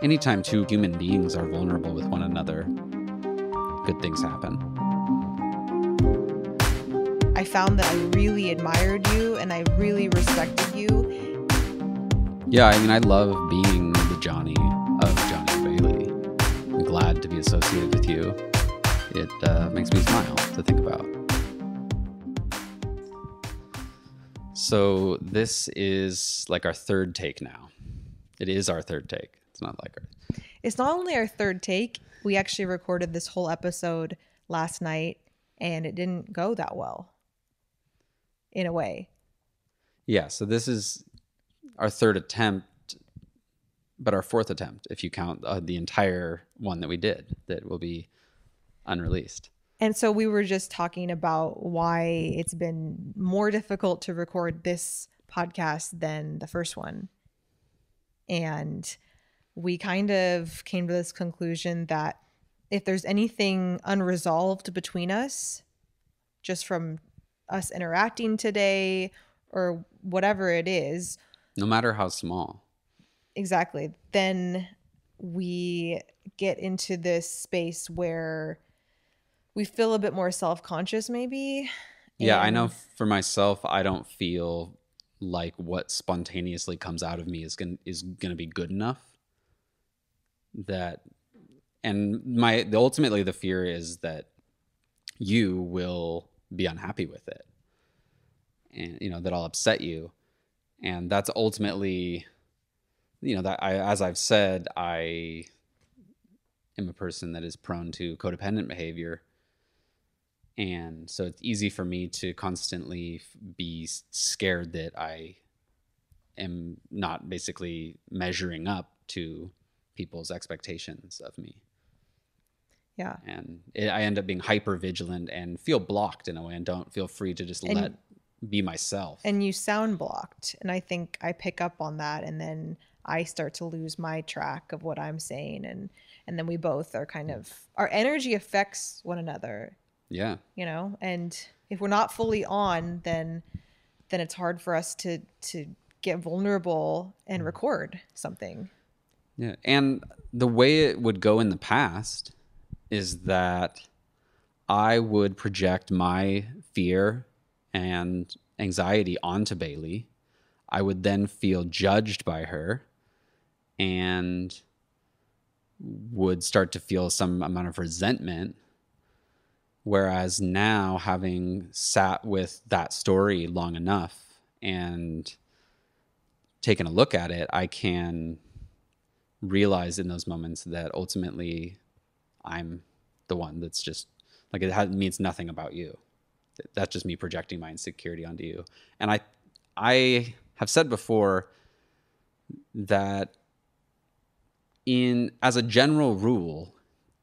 anytime two human beings are vulnerable with one another, good things happen. I found that I really admired you and I really respected you. Yeah, I mean, I love being the Johnny of Johnny and Bailey. I'm glad to be associated with you. It makes me smile to think about. So this is like our third take now. It is our third take. It's not like our... It's not only our third take. We actually recorded this whole episode last night and it didn't go that well, in a way. Yeah, so this is our third attempt, but our fourth attempt, if you count the entire one that we did, that will be unreleased. And so we were just talking about why it's been more difficult to record this podcast than the first one. And we kind of came to this conclusion that if there's anything unresolved between us, just from us interacting today or whatever it is, no matter how small, exactly, then we get into this space where we feel a bit more self-conscious maybe. Yeah, I know for myself, I don't feel like what spontaneously comes out of me is gonna be good enough. Ultimately the fear is that you will be unhappy with it, and that I'll upset you, and that's ultimately, that as I've said, I am a person that is prone to codependent behavior. And so it's easy for me to constantly be scared that I am not basically measuring up to people's expectations of me. Yeah. And I end up being hyper vigilant and feel blocked in a way and don't feel free to just let be myself. And you sound blocked. And I think I pick up on that. And then I start to lose my track of what I'm saying. And then we both are kind of, our energy affects one another. Yeah. And if we're not fully on, then it's hard for us to get vulnerable and record something. Yeah. And the way it would go in the past is that I would project my fear and anxiety onto Bailey. I would then feel judged by her and would start to feel some amount of resentment. Whereas now, having sat with that story long enough and taken a look at it, I can realize in those moments that ultimately I'm the one that's just like, it means nothing about you. That's just me projecting my insecurity onto you. And I have said before that as a general rule,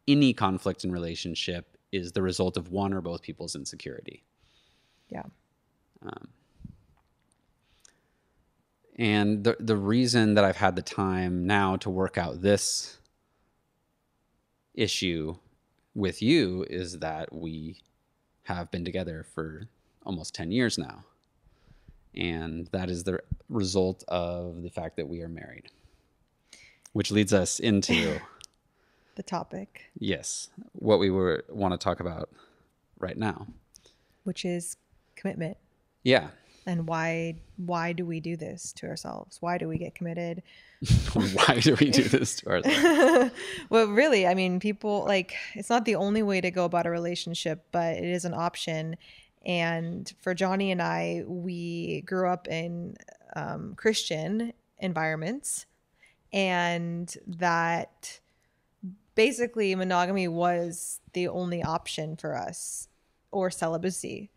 any conflict in relationship is the result of one or both people's insecurity. Yeah. And the reason that I've had the time now to work out this issue with you is that we have been together for almost 10 years now. And that is the result of the fact that we are married, which leads us into the topic. Yes. What we want to talk about right now, which is commitment. Yeah. And why do we do this to ourselves? Why do we get committed? Why do we do this to ourselves? Well, really, I mean, people it's not the only way to go about a relationship, but it is an option. And for Johnny and I, we grew up in Christian environments, and that basically monogamy was the only option for us, or celibacy.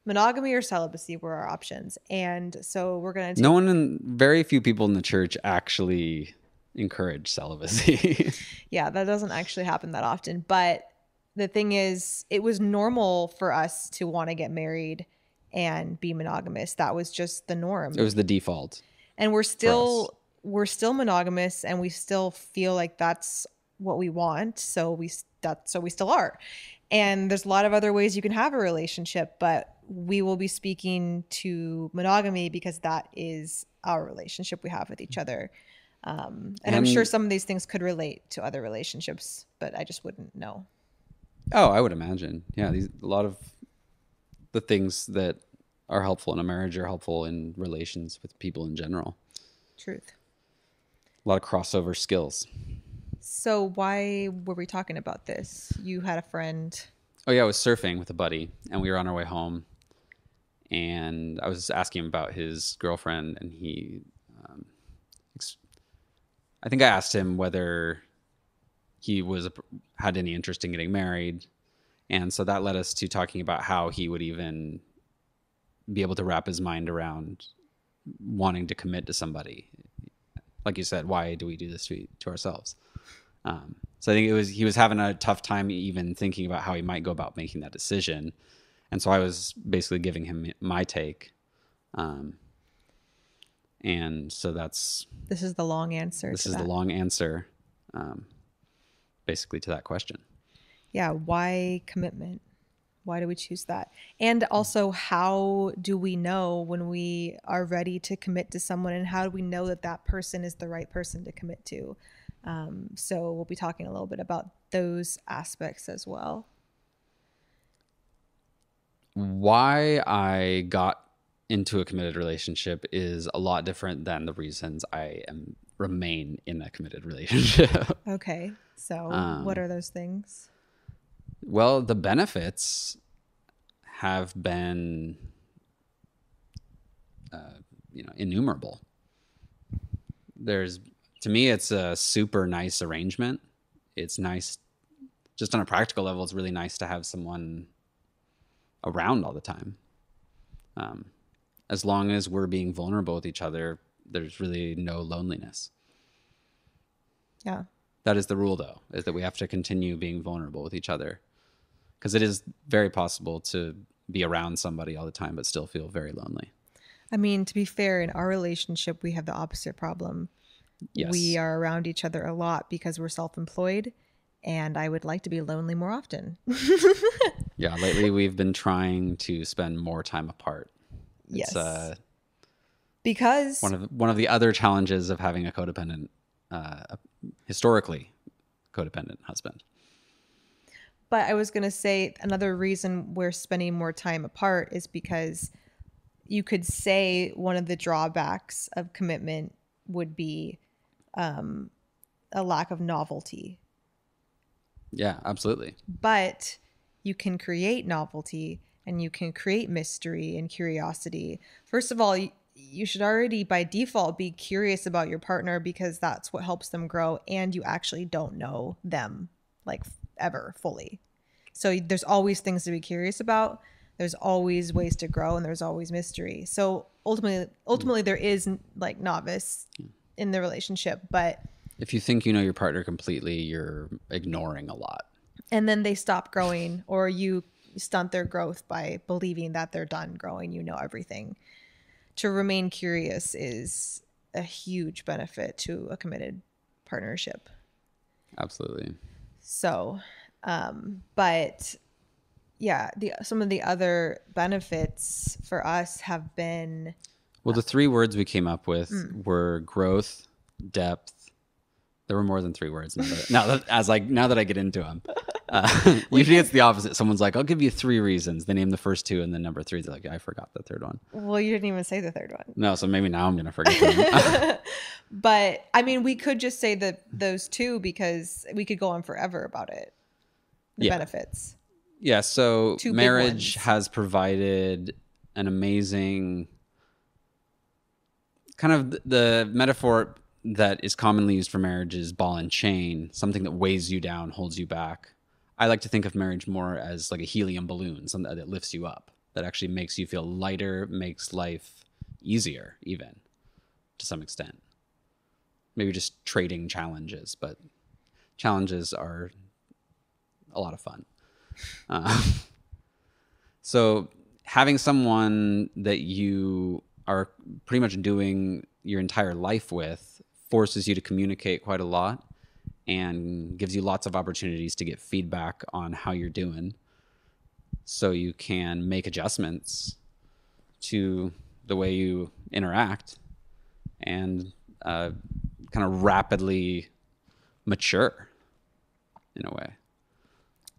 Monogamy or celibacy were our options. And so we're going to very few people in the church actually encourage celibacy. Yeah, that doesn't actually happen that often. But the thing is, it was normal for us to want to get married and be monogamous. That was just the norm. It was the default. And we're still monogamous, and we still feel like that's what we want. So we still are. And there's a lot of other ways you can have a relationship, but we will be speaking to monogamy because that is our relationship we have with each other. And I'm sure some of these things could relate to other relationships, but I just wouldn't know. Oh, I would imagine. Yeah, a lot of the things that are helpful in a marriage are helpful in relations with people in general. Truth. A lot of crossover skills. So why were we talking about this? You had a friend. Oh yeah, I was surfing with a buddy, and we were on our way home, and I was asking him about his girlfriend, and I think I asked him whether he had any interest in getting married, and so that led us to talking about how he would even be able to wrap his mind around wanting to commit to somebody. Like you said, why do we do this to ourselves? So I think he was having a tough time even thinking about how he might go about making that decision. And so I was basically giving him my take. And so this is the long answer. This is the long answer, basically, to that question. Yeah. Why commitment? Why do we choose that? And also, how do we know when we are ready to commit to someone, and how do we know that that person is the right person to commit to? So we'll be talking a little bit about those aspects as well. Why I got into a committed relationship is a lot different than the reasons I remain in a committed relationship. Okay. So what are those things? Well, the benefits have been, innumerable. To me, it's a super nice arrangement. It's nice, just on a practical level, it's really nice to have someone around all the time. As long as we're being vulnerable with each other, there's really no loneliness. Yeah. That is the rule, though, is that we have to continue being vulnerable with each other. Because it is very possible to be around somebody all the time, but still feel very lonely. I mean, to be fair, in our relationship, we have the opposite problem. Yes. We are around each other a lot because we're self-employed, and I would like to be lonely more often. Yeah, lately we've been trying to spend more time apart. Yes. Because one of the other challenges of having a codependent, historically codependent husband. But I was going to say another reason we're spending more time apart is because you could say one of the drawbacks of commitment would be a lack of novelty. Yeah, absolutely. But you can create novelty and you can create mystery and curiosity. First of all, you should already by default be curious about your partner because that's what helps them grow, and you actually don't know them like ever fully. So there's always things to be curious about. There's always ways to grow, and there's always mystery. So ultimately there is like novice in the relationship, but if you think you know your partner completely, you're ignoring a lot. And then they stop growing, or you stunt their growth by believing that they're done growing, you know everything. To remain curious is a huge benefit to a committed partnership. Absolutely. So, but yeah, some of the other benefits for us have been... Well, the 3 words we came up with were growth, depth. There were more than 3 words. Now that I get into them. Usually it's the opposite. Someone's like, I'll give you 3 reasons. They name the first 2, and then number 3 is like, I forgot the 3rd one. Well, you didn't even say the 3rd one. No, so maybe now I'm going to forget them. But I mean, we could just say those 2 because we could go on forever about it. The benefits. Yeah, so marriage has provided an amazing kind of the metaphor that is commonly used for marriage is ball and chain, something that weighs you down, holds you back. I like to think of marriage more as like a helium balloon, something that lifts you up, that actually makes you feel lighter, makes life easier even to some extent. Maybe just trading challenges, but challenges are a lot of fun. So having someone that you are pretty much doing your entire life with forces you to communicate quite a lot and gives you lots of opportunities to get feedback on how you're doing, so you can make adjustments to the way you interact and kind of rapidly mature in a way.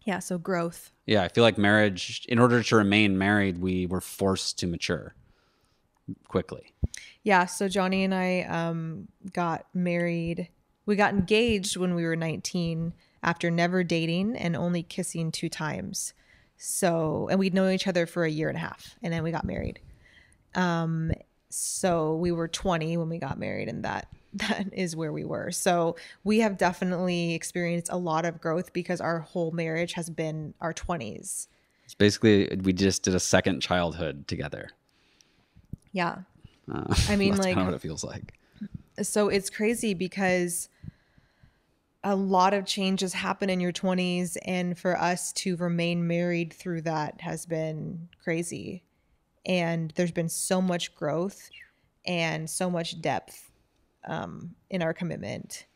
Yeah, so growth. Yeah, I feel like marriage, in order to remain married, we were forced to mature quickly. Yeah, so Johnny and I got married. We got engaged when we were 19 after never dating and only kissing 2 times. So, and we'd known each other for a year and a half, and then we got married. So we were 20 when we got married, and that is where we were. So we have definitely experienced a lot of growth because our whole marriage has been our 20s. It's basically, we just did a second childhood together. Yeah. I mean, that's like, kind of what it feels like. So it's crazy because a lot of changes happen in your 20s, and for us to remain married through that has been crazy. And there's been so much growth and so much depth in our commitment.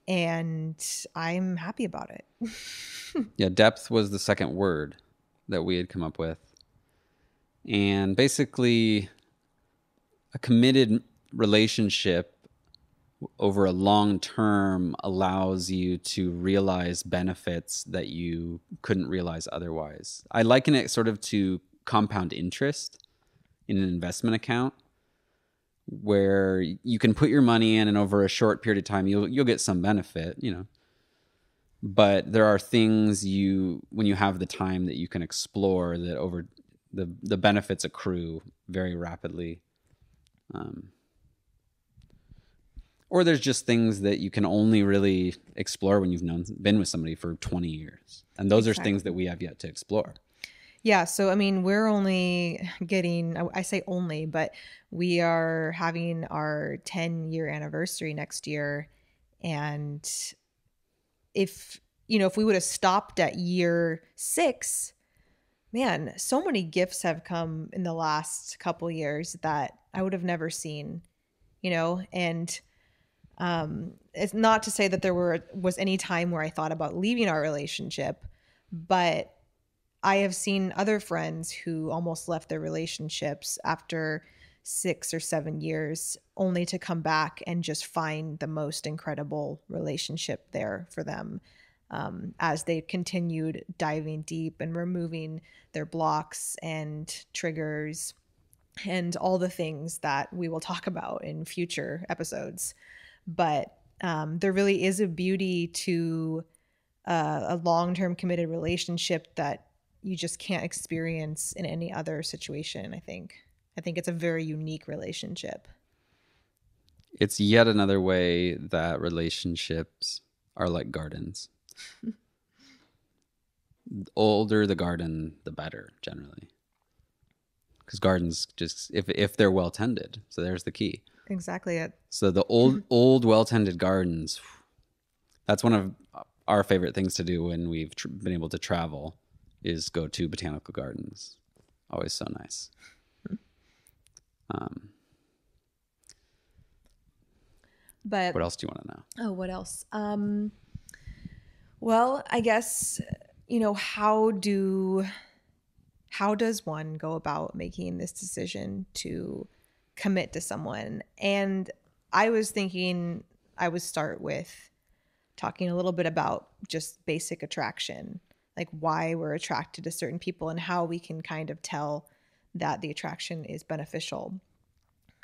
And I'm happy about it. Yeah, depth was the second word that we had come up with. And basically, a committed relationship over a long term allows you to realize benefits that you couldn't realize otherwise. I liken it sort of to compound interest in an investment account, where you can put your money in and over a short period of time you'll get some benefit, but there are things when you have the time that you can explore, that over the benefits accrue very rapidly. Or there's just things that you can only really explore when you've been with somebody for 20 years. And those are things that we have yet to explore. Yeah. So, I mean, we're only getting, I say only, but we are having our 10-year anniversary next year. And if we would have stopped at year 6, man, so many gifts have come in the last couple years that I would have never seen, and it's not to say that there was any time where I thought about leaving our relationship, but I have seen other friends who almost left their relationships after 6 or 7 years, only to come back and just find the most incredible relationship there for them, as they continued diving deep and removing their blocks and triggers and all the things that we will talk about in future episodes. But there really is a beauty to a long-term committed relationship that you just can't experience in any other situation. I think it's a very unique relationship. It's yet another way that relationships are like gardens. The older the garden, the better, generally. Because gardens, just if they're well tended, so there's the key. Exactly it. So the old well tended gardens, that's one of our favorite things to do when we've been able to travel, is go to botanical gardens. Always so nice. But what else do you want to know? Oh, what else? Well, I guess, how does one go about making this decision to commit to someone? And I was thinking I would start with talking a little bit about just basic attraction, like why we're attracted to certain people and how we can kind of tell that the attraction is beneficial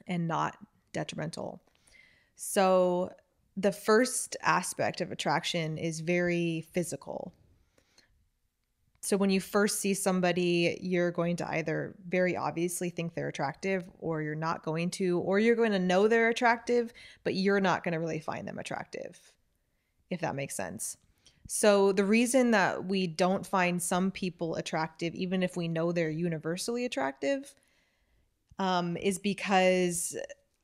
and not detrimental. So the first aspect of attraction is very physical. So when you first see somebody, you're going to either very obviously think they're attractive, or you're not going to, or you're going to know they're attractive, but you're not going to really find them attractive, if that makes sense. So the reason that we don't find some people attractive, even if we know they're universally attractive, is because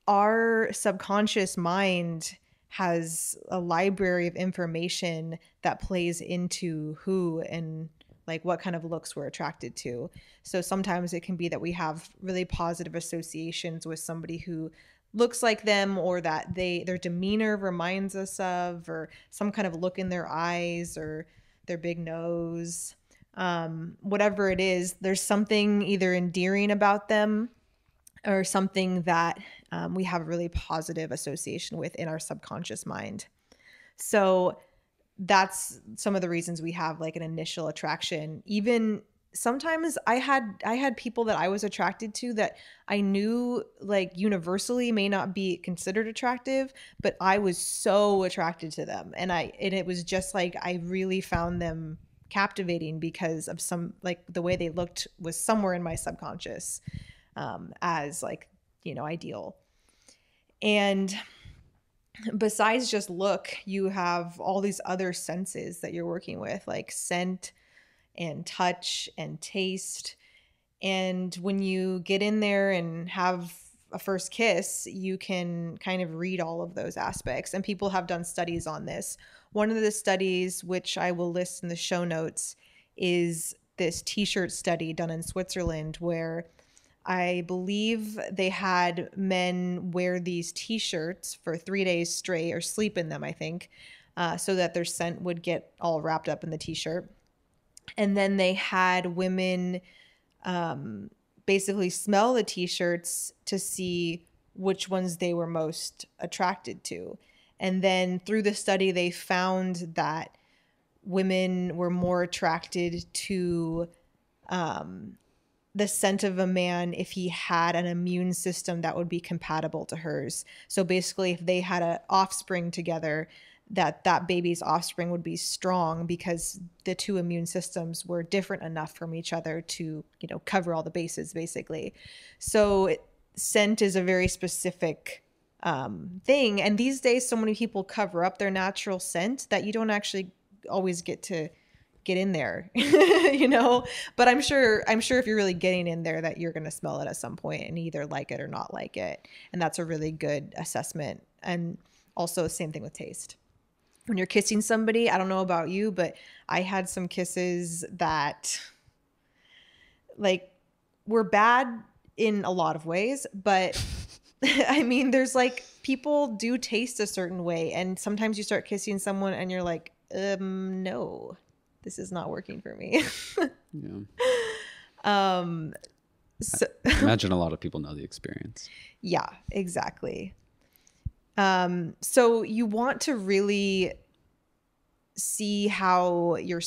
our subconscious mind has a library of information that plays into who and like what kind of looks we're attracted to. So sometimes it can be that we have really positive associations with somebody who looks like them, or that their demeanor reminds us of, or some kind of look in their eyes, or their big nose. Whatever it is, there's something either endearing about them or something that we have a really positive association with in our subconscious mind. So that's some of the reasons we have like an initial attraction. Even sometimes I had people that I was attracted to that I knew like universally may not be considered attractive, but I was so attracted to them, and it was just like I really found them captivating because of some, like, the way they looked was somewhere in my subconscious as like, ideal. And besides just look, you have all these other senses that you're working with, like scent and touch and taste. And when you get in there and have a first kiss, you can kind of read all of those aspects. And people have done studies on this. One of the studies, which I will list in the show notes, is this t-shirt study done in Switzerland, where I believe they had men wear these t-shirts for 3 days straight, or sleep in them, I think, so that their scent would get all wrapped up in the t-shirt. And then they had women basically smell the t-shirts to see which ones they were most attracted to. And then through the study, they found that women were more attracted to the scent of a man if he had an immune system that would be compatible to hers. So basically, if they had an offspring together, that baby's offspring would be strong because the two immune systems were different enough from each other to, cover all the bases, basically. So scent is a very specific thing. And these days, so many people cover up their natural scent that you don't actually always get to get in there, but I'm sure if you're really getting in there, that you're going to smell it at some point and either like it or not like it. And that's a really good assessment. And also same thing with taste. When you're kissing somebody, I don't know about you, but I had some kisses that like were bad in a lot of ways, but I mean, there's like, people do taste a certain way, and sometimes you start kissing someone and you're like, no, this is not working for me. Yeah. So I imagine a lot of people know the experience. Yeah, exactly. So you want to really see what your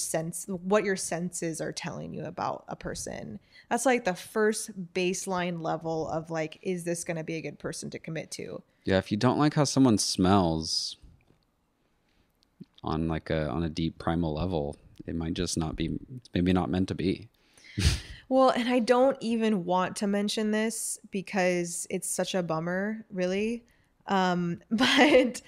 senses are telling you about a person. That's like the first baseline level of like, is this going to be a good person to commit to? Yeah. If you don't like how someone smells on a deep primal level, it might just not be, maybe not meant to be. Well, and I don't even want to mention this because it's such a bummer, really. But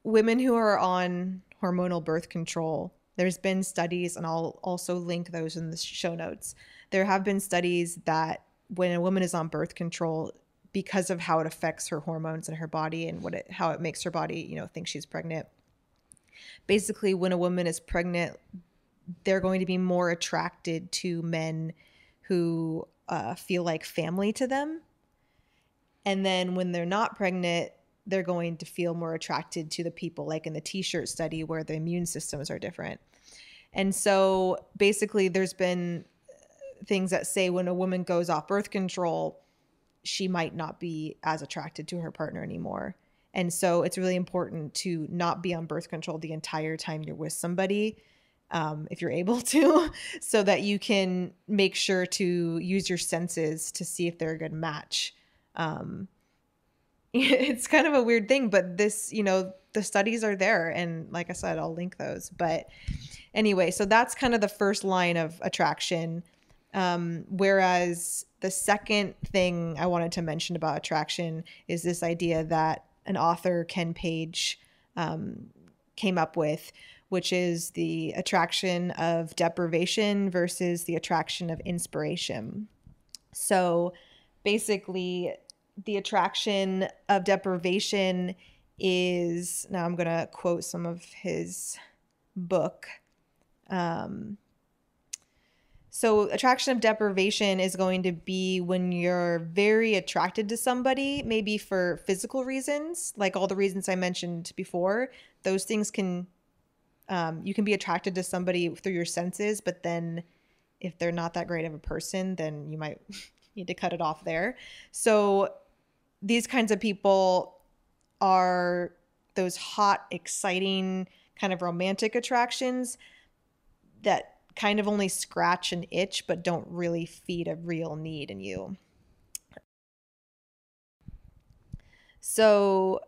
women who are on hormonal birth control, there's been studies, and I'll also link those in the show notes. There have been studies that when a woman is on birth control, because of how it affects her hormones in her body and how it makes her body, think she's pregnant. Basically, when a woman is pregnant, they're going to be more attracted to men who feel like family to them. And then when they're not pregnant, they're going to feel more attracted to the people, like in the t-shirt study, where the immune systems are different. And so basically, there's been things that say when a woman goes off birth control, she might not be as attracted to her partner anymore. And so it's really important to not be on birth control the entire time you're with somebody, if you're able to, so that you can make sure to use your senses to see if they're a good match. It's kind of a weird thing, but this, the studies are there. And like I said, I'll link those. But anyway, so that's kind of the first line of attraction. Whereas the second thing I wanted to mention about attraction is this idea that an author, Ken Page, came up with, which is the attraction of deprivation versus the attraction of inspiration. So basically, the attraction of deprivation is, now I'm going to quote some of his book. So attraction of deprivation is going to be when you're very attracted to somebody, maybe for physical reasons, like all the reasons I mentioned before. Those things can, you can be attracted to somebody through your senses, but then if they're not that great of a person, then you might need to cut it off there. So these kinds of people are those hot, exciting, kind of romantic attractions that kind of only scratch an itch but don't really feed a real need in you. So,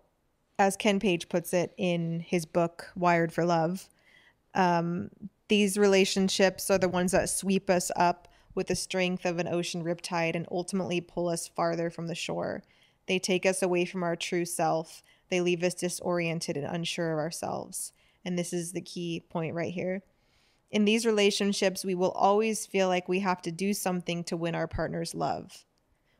as Ken Page puts it in his book, Wired for Love, these relationships are the ones that sweep us up with the strength of an ocean riptide and ultimately pull us farther from the shore. They take us away from our true self. They leave us disoriented and unsure of ourselves. And this is the key point right here. In these relationships, we will always feel like we have to do something to win our partner's love.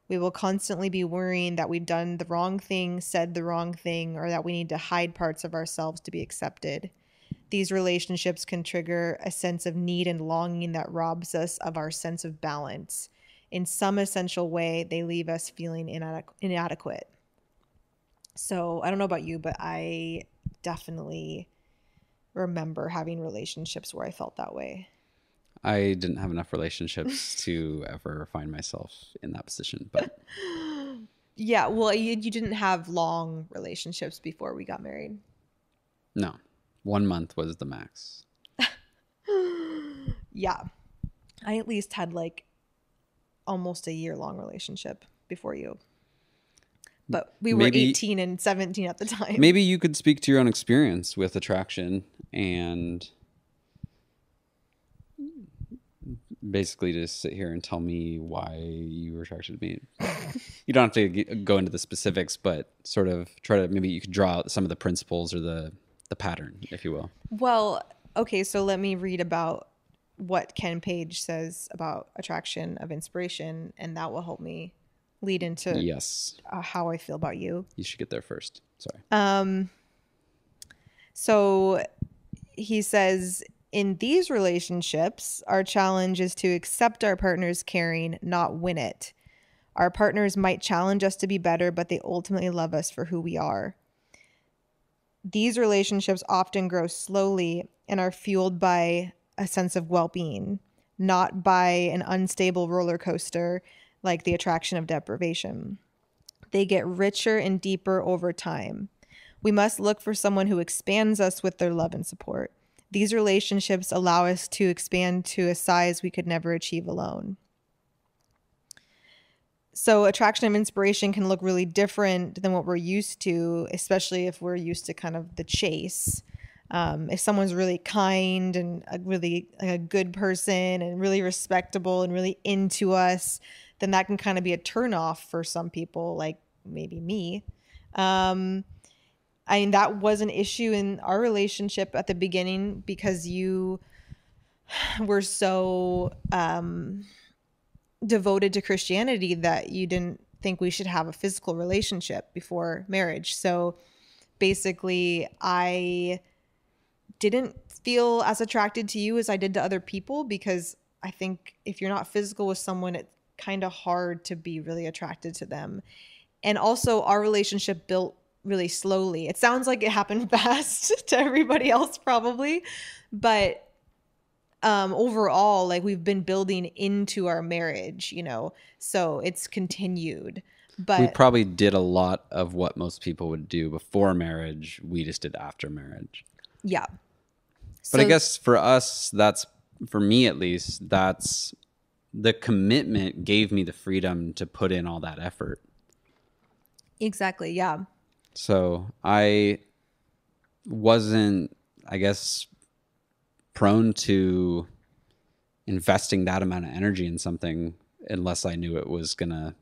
We will constantly be worrying that we've done the wrong thing, said the wrong thing, or that we need to hide parts of ourselves to be accepted. These relationships can trigger a sense of need and longing that robs us of our sense of balance. In some essential way, they leave us feeling inadequate. So I don't know about you, but I definitely remember having relationships where I felt that way. I didn't have enough relationships to ever find myself in that position, but yeah, well, you didn't have long relationships before we got married. No, 1 month was the max. Yeah, I at least had like almost a year-long relationship before you. But we were 18 and 17 at the time. Maybe you could speak to your own experience with attraction and basically just sit here and tell me why you were attracted to me. You don't have to go into the specifics, but sort of try to, maybe you could draw out some of the principles or the pattern, if you will. Well, okay, so let me read about what Ken Page says about attraction of inspiration, and that will help me lead into yes how I feel about you. You should get there first. Sorry. So he says, in these relationships, our challenge is to accept our partner's caring, not win it. Our partners might challenge us to be better, but they ultimately love us for who we are. These relationships often grow slowly and are fueled by a sense of well-being, not by an unstable roller coaster like the attraction of deprivation. They get richer and deeper over time. We must look for someone who expands us with their love and support. These relationships allow us to expand to a size we could never achieve alone. So attraction of inspiration can look really different than what we're used to, especially if we're used to kind of the chase. If someone's really kind and a good person and really respectable and really into us, then that can kind of be a turnoff for some people, like maybe me. I mean, that was an issue in our relationship at the beginning because you were so devoted to Christianity that you didn't think we should have a physical relationship before marriage. So basically, I didn't feel as attracted to you as I did to other people because I think if you're not physical with someone, it's kind of hard to be really attracted to them. And also, our relationship built really slowly. It sounds like it happened fast to everybody else probably, but overall, like, we've been building into our marriage, you know, so it's continued. But we probably did a lot of what most people would do before marriage. We just did after marriage. Yeah. But I guess for us, that's, for me at least, that's the commitment gave me the freedom to put in all that effort. Exactly. Yeah. So I wasn't, I guess, prone to investing that amount of energy in something unless I knew it was going to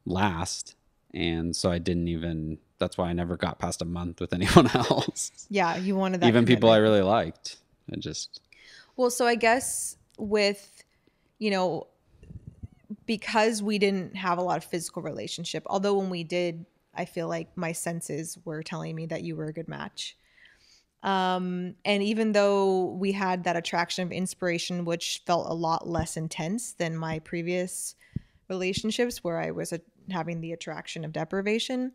last. And so I didn't even, that's why I never got past a month with anyone else. Yeah. You wanted that. Even people I really liked. It just. Well, so I guess with, you know, because we didn't have a lot of physical relationship, although when we did, I feel like my senses were telling me that you were a good match. And even though we had that attraction of inspiration, which felt a lot less intense than my previous relationships where I was having the attraction of deprivation,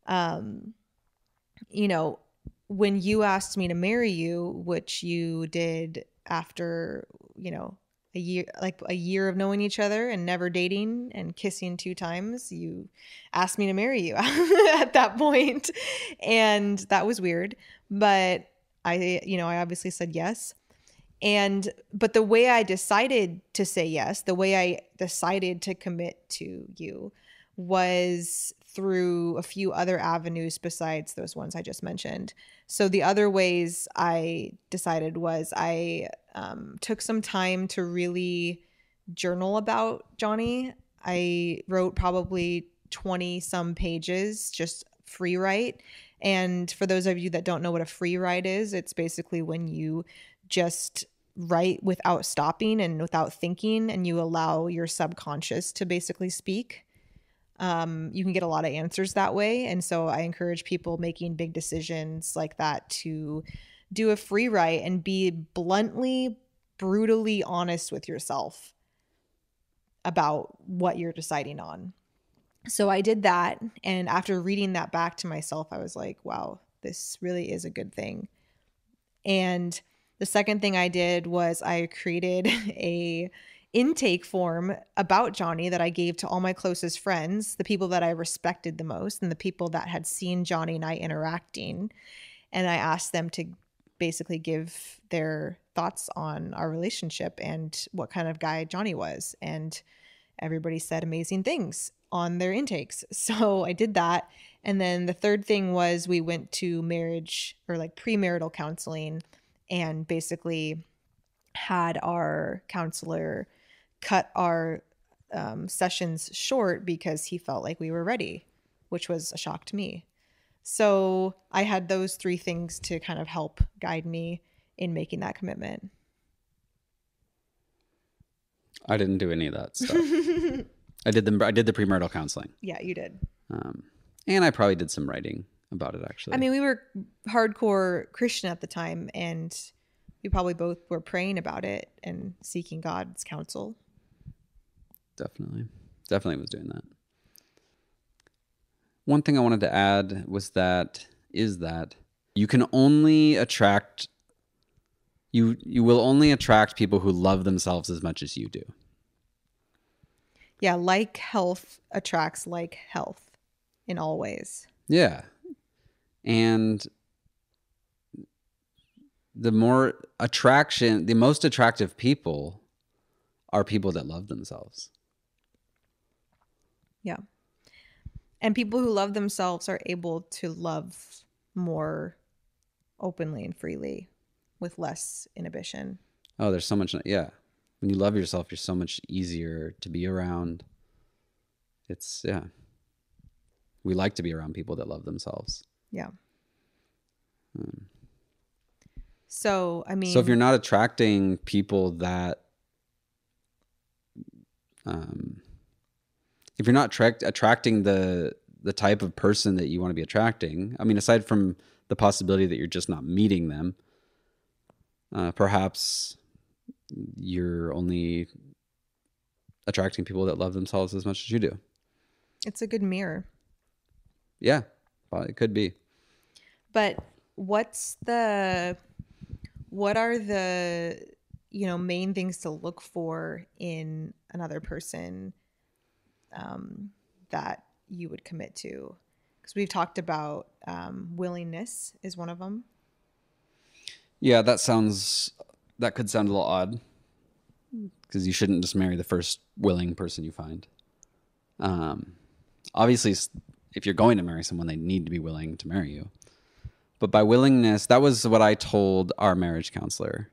you know, when you asked me to marry you, which you did after, you know, a year of knowing each other and never dating and kissing 2 times, you asked me to marry you at that point. And that was weird. But I obviously said yes. But the way I decided to say yes, the way I decided to commit to you was through a few other avenues besides those ones I just mentioned. So the other ways I decided was I took some time to really journal about Johnny. I wrote probably 20 some pages, just free write. And for those of you that don't know what a free write is, it's basically when you just write without stopping and without thinking, and you allow your subconscious to basically speak. You can get a lot of answers that way. And so I encourage people making big decisions like that to do a free write and be bluntly, brutally honest with yourself about what you're deciding on. So I did that. And after reading that back to myself, I was like, wow, this really is a good thing. And the second thing I did was I created a intake form about Johnny that I gave to all my closest friends, the people that I respected the most and the people that had seen Johnny and I interacting. And I asked them to basically give their thoughts on our relationship and what kind of guy Johnny was. And everybody said amazing things on their intakes. So I did that. And then the third thing was we went to marriage or like premarital counseling and basically had our counselor cut our sessions short because he felt like we were ready, which was a shock to me. So I had those 3 things to kind of help guide me in making that commitment. I didn't do any of that stuff. I did the premarital counseling. Yeah, you did. And I probably did some writing about it, actually. I mean, we were hardcore Christian at the time, and we probably both were praying about it and seeking God's counsel. Definitely was doing that. One thing I wanted to add is that you can only attract, you will only attract people who love themselves as much as you do. Yeah, like health attracts like health in all ways. Yeah. And the most attractive people are people that love themselves. Yeah. And people who love themselves are able to love more openly and freely with less inhibition. Oh, there's so much. Yeah. When you love yourself, you're so much easier to be around. Yeah. We like to be around people that love themselves. Yeah. So, I mean. So if you're not attracting people that, if you're not attracting the type of person that you want to be attracting, I mean, aside from the possibility that you're just not meeting them, perhaps you're only attracting people that love themselves as much as you do. It's a good mirror. Yeah, well, it could be. But what are the, main things to look for in another person that you would commit to? Because we've talked about willingness is one of them. Yeah, that could sound a little odd because you shouldn't just marry the first willing person you find. Obviously, if you're going to marry someone, they need to be willing to marry you. But by willingness, that was what I told our marriage counselor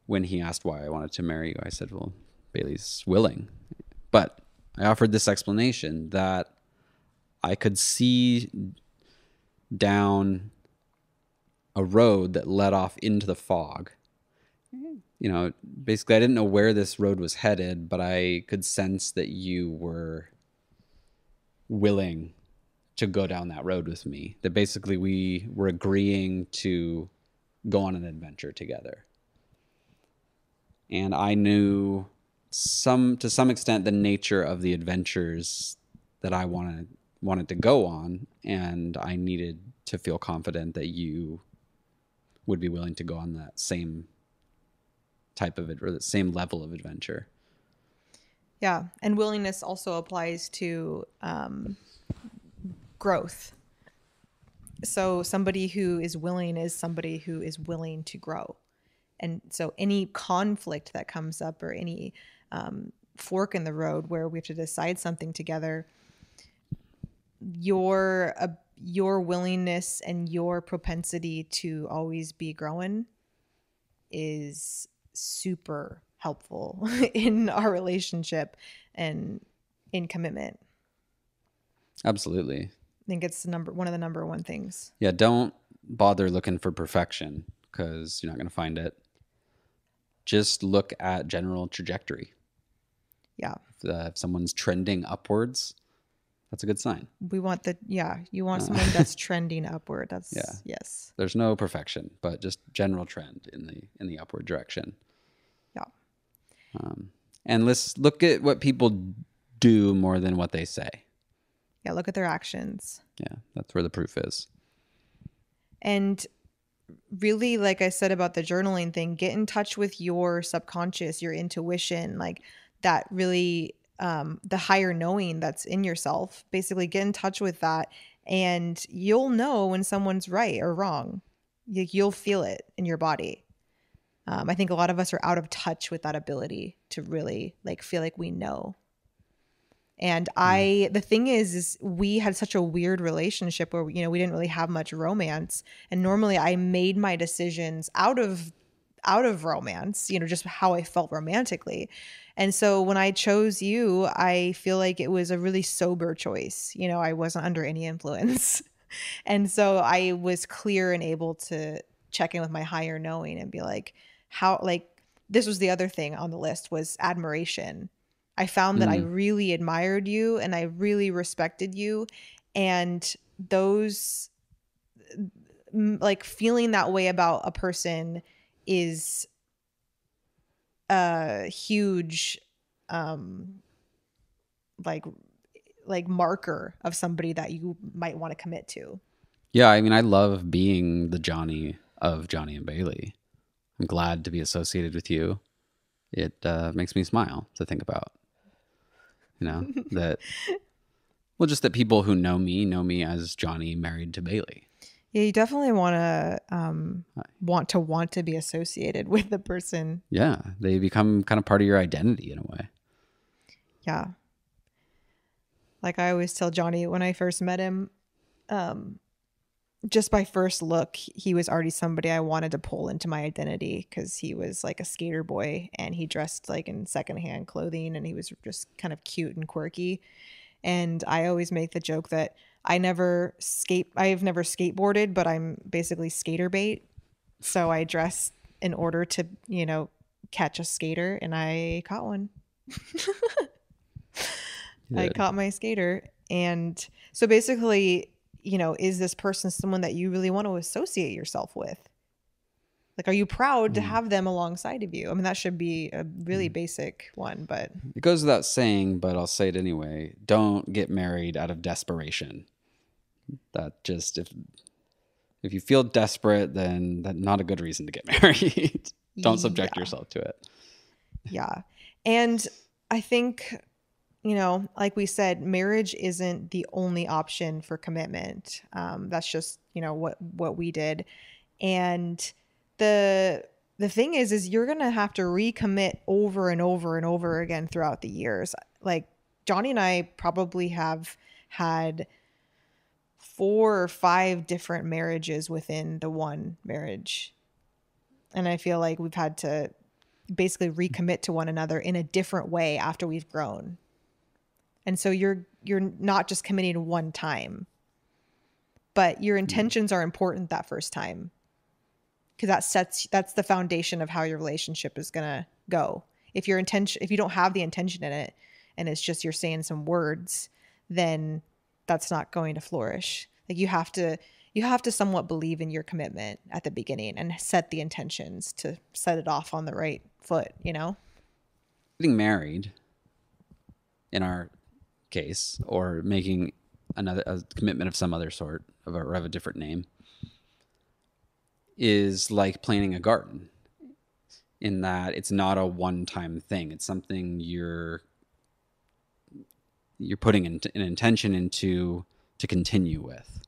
when he asked why I wanted to marry you. I said, well, Bailey's willing. But I offered this explanation that I could see down a road that led off into the fog. Basically, I didn't know where this road was headed, but I could sense that you were willing to go down that road with me. That basically we were agreeing to go on an adventure together. And I knew to some extent the nature of the adventures that I wanted to go on, and I needed to feel confident that you would be willing to go on that same type of it, or the same level of adventure. Yeah. And willingness also applies to growth. So somebody who is willing is somebody who is willing to grow. And so any conflict that comes up, or any fork in the road where we have to decide something together, your willingness and your propensity to always be growing is super helpful in our relationship and in commitment. Absolutely. I think it's one of the number one things. Yeah, don't bother looking for perfection, because you're not going to find it. Just look at general trajectory. Yeah. If someone's trending upwards, that's a good sign. You want someone that's trending upward. Yes. There's no perfection, but just general trend in the upward direction. Yeah. And let's look at what people do more than what they say. Yeah, look at their actions. Yeah, that's where the proof is. And really, like I said about the journaling thing, get in touch with your subconscious, your intuition, like that really, the higher knowing that's in yourself. Basically, get in touch with that, and you'll know when someone's right or wrong. You'll feel it in your body. I think a lot of us are out of touch with that ability to really like feel like we know. And the thing is we had such a weird relationship where, we didn't really have much romance. And normally I made my decisions out of romance, just how I felt romantically. And so when I chose you, I feel like it was a really sober choice. I wasn't under any influence. And so I was clear and able to check in with my higher knowing and be like, this was the other thing on the list, was admiration. I found that I really admired you and I really respected you. And those, like, feeling that way about a person is a huge, like marker of somebody that you might want to commit to. Yeah, I mean, I love being the Johnny of Johnny and Bailey. I'm glad to be associated with you. It makes me smile to think about. That, well, just that people who know me as Johnny married to Bailey. Yeah, you definitely want to be associated with the person. Yeah, they become kind of part of your identity in a way. Yeah. Like I always tell Johnny, when I first met him, just by first look, he was already somebody I wanted to pull into my identity, because he was like a skater boy and he dressed like in secondhand clothing and he was just kind of cute and quirky. And I always make the joke that I've never skateboarded, but I'm basically skater bait. So I dress in order to, catch a skater, and I caught one. I caught my skater. And so basically, is this person someone that you really want to associate yourself with? Like, are you proud to have them alongside of you? I mean, that should be a really basic one, but it goes without saying, but I'll say it anyway. Don't get married out of desperation. That just, if you feel desperate, then that's not a good reason to get married. Don't subject yourself to it. Yeah. And I think, like we said, marriage isn't the only option for commitment. That's just, what we did. And the thing is you're going to have to recommit over and over and over again throughout the years. Like Johnny and I probably have had 4 or 5 different marriages within the one marriage. And I feel like we've had to basically recommit to one another in a different way after we've grown. And so you're not just committing one time, but your intentions are important that first time, because that's the foundation of how your relationship is going to go. If you don't have the intention in it and it's just you're saying some words, then that's not going to flourish. Like you have to somewhat believe in your commitment at the beginning and set the intentions to set it off on the right foot, Getting married, in our case, or making a commitment of some other sort of a different name, is like planting a garden. in that it's not a one-time thing. It's something you're putting an intention into to continue with.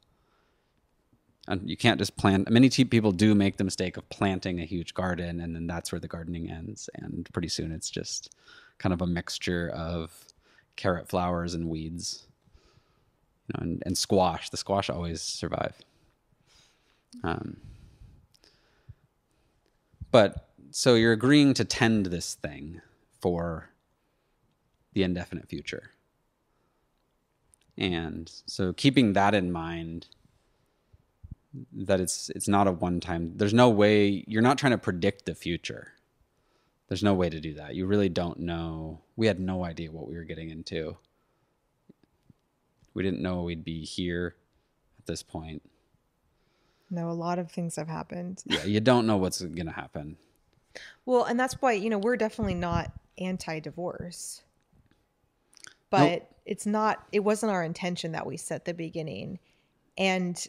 And you can't just plant. Many people do make the mistake of planting a huge garden, and then that's where the gardening ends. And pretty soon it's just kind of a mixture of carrot flowers and weeds, and squash. The squash always survive. But so you're agreeing to tend this thing for the indefinite future. And so keeping that in mind, that it's not a one-time, there's no way, you're not trying to predict the future. There's no way to do that. You really don't know. We had no idea what we were getting into. We didn't know we'd be here at this point. No, a lot of things have happened. Yeah, you don't know what's going to happen. Well, and that's why, we're definitely not anti-divorce. But nope. It wasn't our intention that we set the beginning. And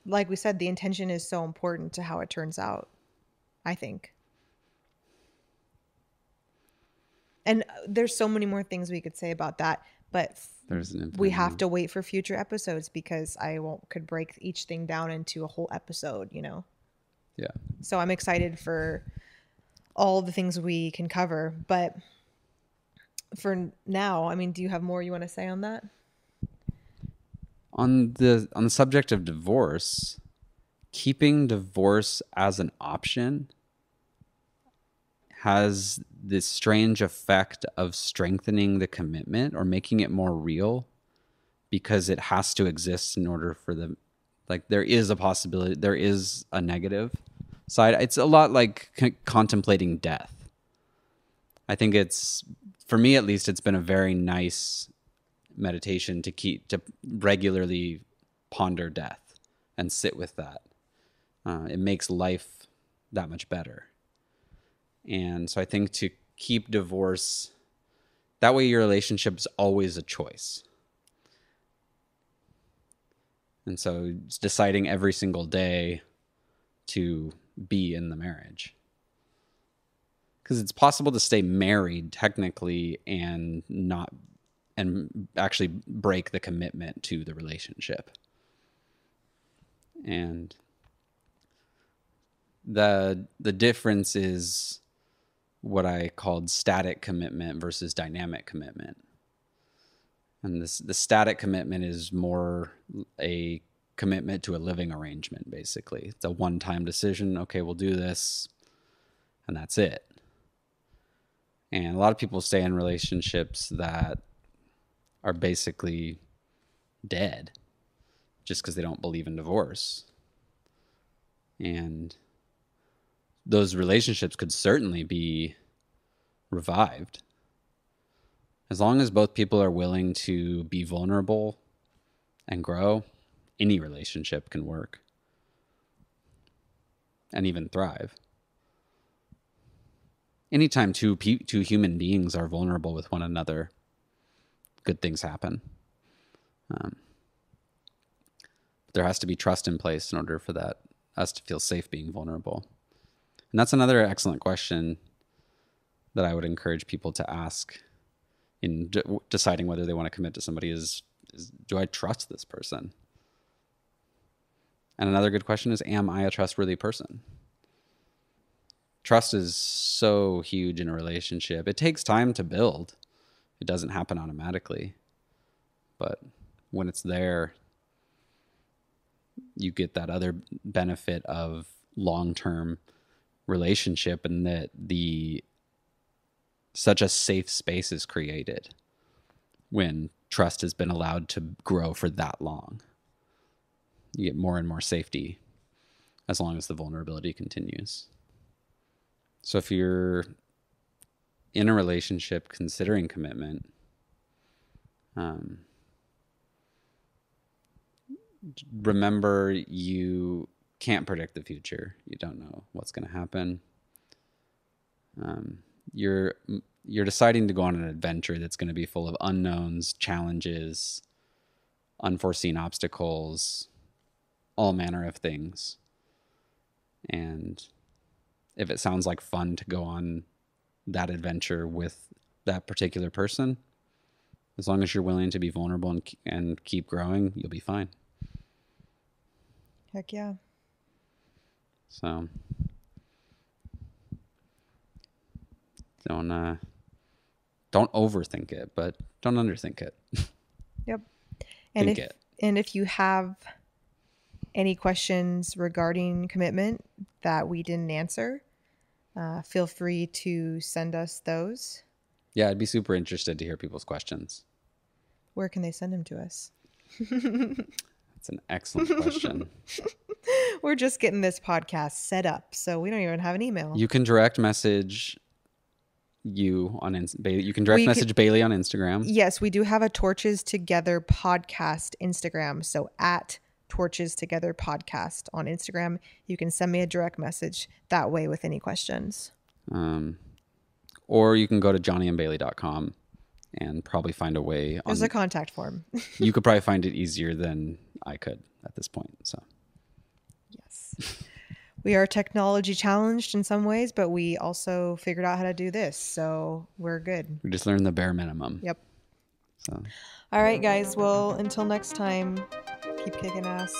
like we said, the intention is so important to how it turns out, I think. And there's so many more things we could say about that, but we have to wait for future episodes because could break each thing down into a whole episode, Yeah. So I'm excited for all the things we can cover, but for now, do you have more you want to say on that? On the subject of divorce, keeping divorce as an option has this strange effect of strengthening the commitment or making it more real, because it has to exist in order for there is a possibility, there is a negative side. It's a lot like contemplating death. I think for me at least, it's been a very nice meditation to regularly ponder death and sit with that. It makes life that much better. And so I think to keep divorce, that way your relationship is always a choice. And so it's deciding every single day to be in the marriage. Because it's possible to stay married technically and actually break the commitment to the relationship. And the difference is what I called static commitment versus dynamic commitment. And the static commitment is more a commitment to a living arrangement, basically. It's a one-time decision. Okay, we'll do this, and that's it. And a lot of people stay in relationships that are basically dead just because they don't believe in divorce. And those relationships could certainly be revived. As long as both people are willing to be vulnerable and grow, any relationship can work and even thrive. Anytime two human beings are vulnerable with one another, good things happen. There has to be trust in place in order for us to feel safe being vulnerable. And that's another excellent question that I would encourage people to ask in deciding whether they want to commit to somebody is do I trust this person? And another good question is, am I a trustworthy person? Trust is so huge in a relationship. It takes time to build. It doesn't happen automatically. But when it's there, you get that other benefit of long-term relationship, and that such a safe space is created when trust has been allowed to grow for that long. You get more and more safety as long as the vulnerability continues. So if you're in a relationship considering commitment, remember you can't predict the future. You don't know what's going to happen. You're deciding to go on an adventure that's going to be full of unknowns, challenges, unforeseen obstacles, all manner of things. And if it sounds like fun to go on that adventure with that particular person, as long as you're willing to be vulnerable and keep growing, you'll be fine. Heck yeah. So don't overthink it, but don't underthink it. Yep. Think it. And if you have any questions regarding commitment that we didn't answer, feel free to send us those. Yeah, I'd be super interested to hear people's questions. Where can they send them to us? That's an excellent question. We're just getting this podcast set up, so we don't even have an email. You can direct message Bailey on Instagram. Yes, we do have a Torches Together podcast Instagram. So at Torches Together podcast on Instagram, you can send me a direct message that way with any questions. Or you can go to johnnyandbailey.com and probably find a way. There's a contact form. You could probably find it easier than I could at this point. So yes. We are technology challenged in some ways, but we also figured out how to do this. So we're good. We just learned the bare minimum. Yep. So. All right, guys. Well, until next time, keep kicking ass.